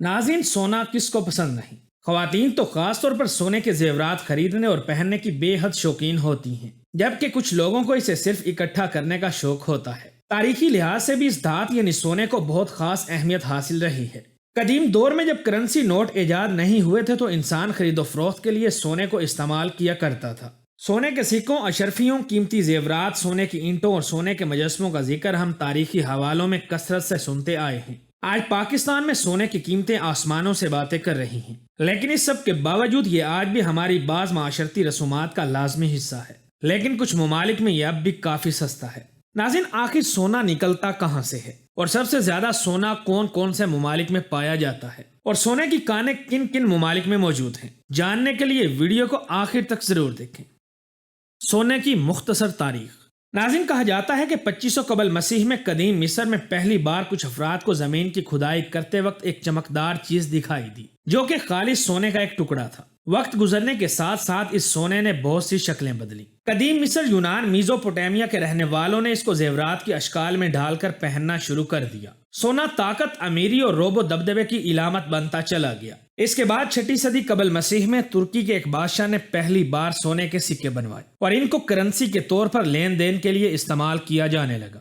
ناظرین، سونا کس کو پسند نہیں؟ خواتین تو خاص طور پر سونے کے زیورات خریدنے اور پہننے کی بے حد شوقین ہوتی ہیں، جبکہ کچھ لوگوں کو اسے صرف اکٹھا کرنے کا شوق ہوتا ہے۔ تاریخی لحاظ سے بھی اس دھات یعنی سونے کو بہت خاص اہمیت حاصل رہی ہے۔ قدیم دور میں جب کرنسی نوٹ ایجاد نہیں ہوئے تھے تو انسان خرید و فروخت کے لیے سونے کو استعمال کیا کرتا تھا۔ سونے کے سکوں، اشرفیوں، قیمتی زیورات، سونے کی اینٹوں اور سونے کے مجسموں کا ذکر ہم تاریخی حوالوں میں کثرت سے سنتے آئے ہیں۔ آج پاکستان میں سونے کی قیمتیں آسمانوں سے باتیں کر رہی ہیں، لیکن اس سب کے باوجود یہ آج بھی ہماری بعض معاشرتی رسومات کا لازمی حصہ ہے۔ لیکن کچھ ممالک میں یہ اب بھی کافی سستا ہے۔ ناظرین، آخر سونا نکلتا کہاں سے ہے اور سب سے زیادہ سونا کون کون سے ممالک میں پایا جاتا ہے اور سونے کی کانیں کن کن ممالک میں موجود ہیں؟ جاننے کے لیے ویڈیو کو آخر تک ضرور دیکھیں۔ سونے کی مختصر تاریخ۔ ناظرین، کہا جاتا ہے کہ 2500 قبل مسیح میں قدیم مصر میں پہلی بار کچھ افراد کو زمین کی کھدائی کرتے وقت ایک چمکدار چیز دکھائی دی جو کہ خالص سونے کا ایک ٹکڑا تھا۔ وقت گزرنے کے ساتھ ساتھ اس سونے نے بہت سی شکلیں بدلی۔ قدیم مصر، یونان، میزوپوٹیمیا کے رہنے والوں نے اس کو زیورات کی اشکال میں ڈال کر پہننا شروع کر دیا۔ سونا طاقت، امیری اور روب و دبدبے کی علامت بنتا چلا گیا۔ اس کے بعد 6 صدی قبل مسیح میں ترکی کے ایک بادشاہ نے پہلی بار سونے کے سکے بنوائے اور ان کو کرنسی کے طور پر لین دین کے لیے استعمال کیا جانے لگا۔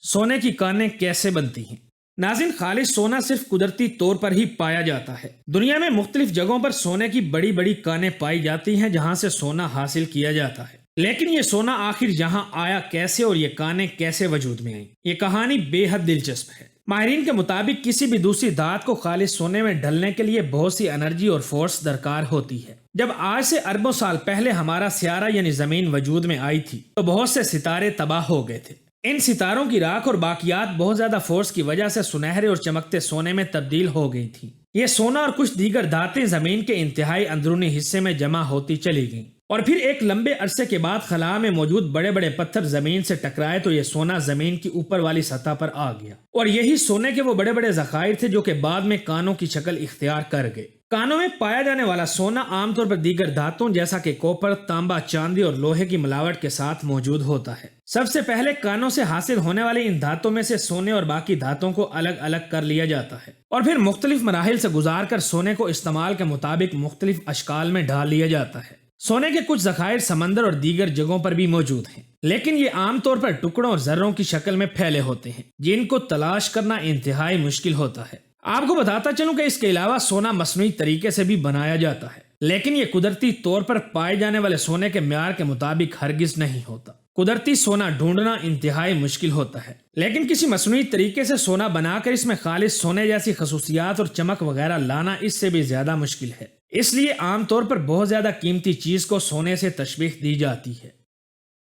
سونے کی کانیں کیسے بنتی ہیں؟ ناظرین، خالص سونا صرف قدرتی طور پر ہی پایا جاتا ہے۔ دنیا میں مختلف جگہوں پر سونے کی بڑی بڑی کانیں پائی جاتی ہیں جہاں سے سونا حاصل کیا جاتا ہے، لیکن یہ سونا آخر یہاں آیا کیسے اور یہ کانیں کیسے وجود میں آئیں؟ یہ کہانی بے حد دلچسپ ہے۔ ماہرین کے مطابق کسی بھی دوسری دھات کو خالص سونے میں ڈھلنے کے لیے بہت سی انرجی اور فورس درکار ہوتی ہے۔ جب آج سے اربوں سال پہلے ہمارا سیارہ یعنی زمین وجود میں آئی تھی تو بہت سے ستارے تباہ ہو گئے تھے۔ ان ستاروں کی راکھ اور باقیات بہت زیادہ فورس کی وجہ سے سنہرے اور چمکتے سونے میں تبدیل ہو گئی تھی۔ یہ سونا اور کچھ دیگر دھاتیں زمین کے انتہائی اندرونی حصے میں جمع ہوتی چلی گئیں اور پھر ایک لمبے عرصے کے بعد خلا میں موجود بڑے بڑے پتھر زمین سے ٹکرائے تو یہ سونا زمین کی اوپر والی سطح پر آ گیا، اور یہی سونے کے وہ بڑے بڑے ذخائر تھے جو کہ بعد میں کانوں کی شکل اختیار کر گئے۔ کانوں میں پایا جانے والا سونا عام طور پر دیگر دھاتوں جیسا کہ کوپر، تانبا، چاندی اور لوہے کی ملاوٹ کے ساتھ موجود ہوتا ہے۔ سب سے پہلے کانوں سے حاصل ہونے والی ان دھاتوں میں سے سونے اور باقی دھاتوں کو الگ الگ کر لیا جاتا ہے اور پھر مختلف مراحل سے گزار کر سونے کو استعمال کے مطابق مختلف اشکال میں ڈھال لیا جاتا ہے۔ سونے کے کچھ ذخائر سمندر اور دیگر جگہوں پر بھی موجود ہیں، لیکن یہ عام طور پر ٹکڑوں اور ذروں کی شکل میں پھیلے ہوتے ہیں جن کو تلاش کرنا انتہائی مشکل ہوتا ہے۔ آپ کو بتاتا چلوں کہ اس کے علاوہ سونا مصنوعی طریقے سے بھی بنایا جاتا ہے، لیکن یہ قدرتی طور پر پائے جانے والے سونے کے معیار کے مطابق ہرگز نہیں ہوتا۔ قدرتی سونا ڈھونڈنا انتہائی مشکل ہوتا ہے، لیکن کسی مصنوعی طریقے سے سونا بنا کر اس میں خالص سونے جیسی خصوصیات اور چمک وغیرہ لانا اس سے بھی زیادہ مشکل ہے۔ اس لیے عام طور پر بہت زیادہ قیمتی چیز کو سونے سے تشبیہ دی جاتی ہے۔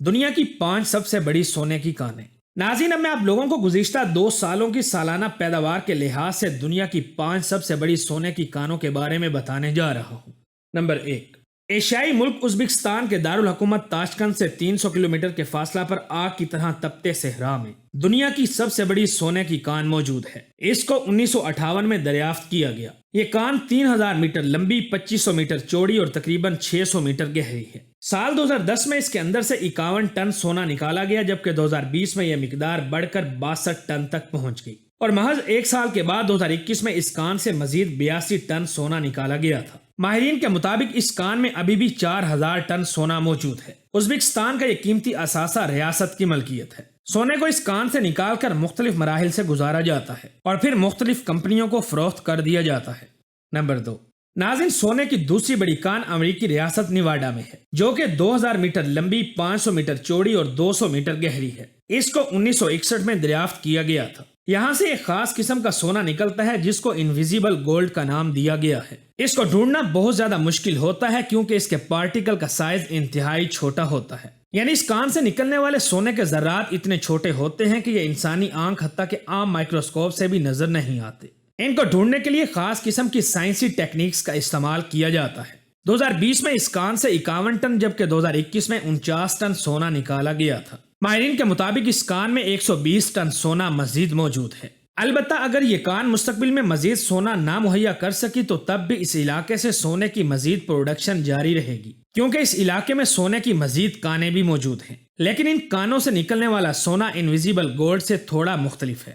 دنیا کی 5 سب سے بڑی سونے کی کانیں۔ ناظرین، اب میں آپ لوگوں کو گزشتہ 2 سالوں کی سالانہ پیداوار کے لحاظ سے دنیا کی 5 سب سے بڑی سونے کی کانوں کے بارے میں بتانے جا رہا ہوں۔ نمبر 1، ایشیائی ملک ازبکستان کے دارالحکومت تاشقند سے 300 کلومیٹر کے فاصلہ پر آگ کی طرح تپتے صحرا میں دنیا کی سب سے بڑی سونے کی کان موجود ہے۔ اس کو 1958 میں دریافت کیا گیا۔ یہ کان 3000 میٹر لمبی، 2500 میٹر چوڑی اور تقریباً 600 میٹر گہری ہے۔ سال 2010 میں اس کے اندر سے 51 ٹن سونا نکالا گیا، جبکہ 2020 میں یہ مقدار بڑھ کر 62 ٹن تک پہنچ گئی، اور محض 1 سال کے بعد 2021 میں اس کان سے مزید 82 ٹن سونا نکالا گیا تھا۔ ماہرین کے مطابق اس کان میں ابھی بھی 4000 ٹن سونا موجود ہے۔ ازبکستان کا یہ قیمتی اثاثہ ریاست کی ملکیت ہے۔ سونے کو اس کان سے نکال کر مختلف مراحل سے گزارا جاتا ہے اور پھر مختلف کمپنیوں کو فروخت کر دیا جاتا ہے۔ نمبر 2، ناظرین، سونے کی دوسری بڑی کان امریکی ریاست نیواڈا میں ہے، جو کہ 2000 میٹر لمبی، 500 میٹر چوڑی اور 200 میٹر گہری ہے۔ اس کو 1961 میں دریافت کیا گیا تھا۔ یہاں سے ایک خاص قسم کا سونا نکلتا ہے جس کو انویزیبل گولڈ کا نام دیا گیا ہے۔ اس کو ڈھونڈنا بہت زیادہ مشکل ہوتا ہے کیونکہ اس کے پارٹیکل کا سائز انتہائی چھوٹا ہوتا ہے، یعنی اس کان سے نکلنے والے سونے کے ذرات اتنے چھوٹے ہوتے ہیں کہ یہ انسانی آنکھ حتیٰ کہ عام مائکروسکوپ سے بھی نظر نہیں آتے۔ ان کو ڈھونڈنے کے لیے خاص قسم کی سائنسی ٹیکنیکس کا استعمال کیا جاتا ہے۔ 2020 میں اس کان سے 51 ٹن جبکہ 2021 میں 49 ٹن سونا نکالا گیا تھا۔ ماہرین کے مطابق اس کان میں 120 ٹن سونا مزید موجود ہے۔ البتہ اگر یہ کان مستقبل میں مزید سونا نہ مہیا کر سکی تو تب بھی اس علاقے سے سونے کی مزید پروڈکشن جاری رہے گی، کیونکہ اس علاقے میں سونے کی مزید کانیں بھی موجود ہیں، لیکن ان کانوں سے نکلنے والا سونا انویزیبل گولڈ سے تھوڑا مختلف ہے۔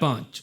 5,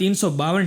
352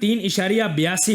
$3.82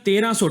1300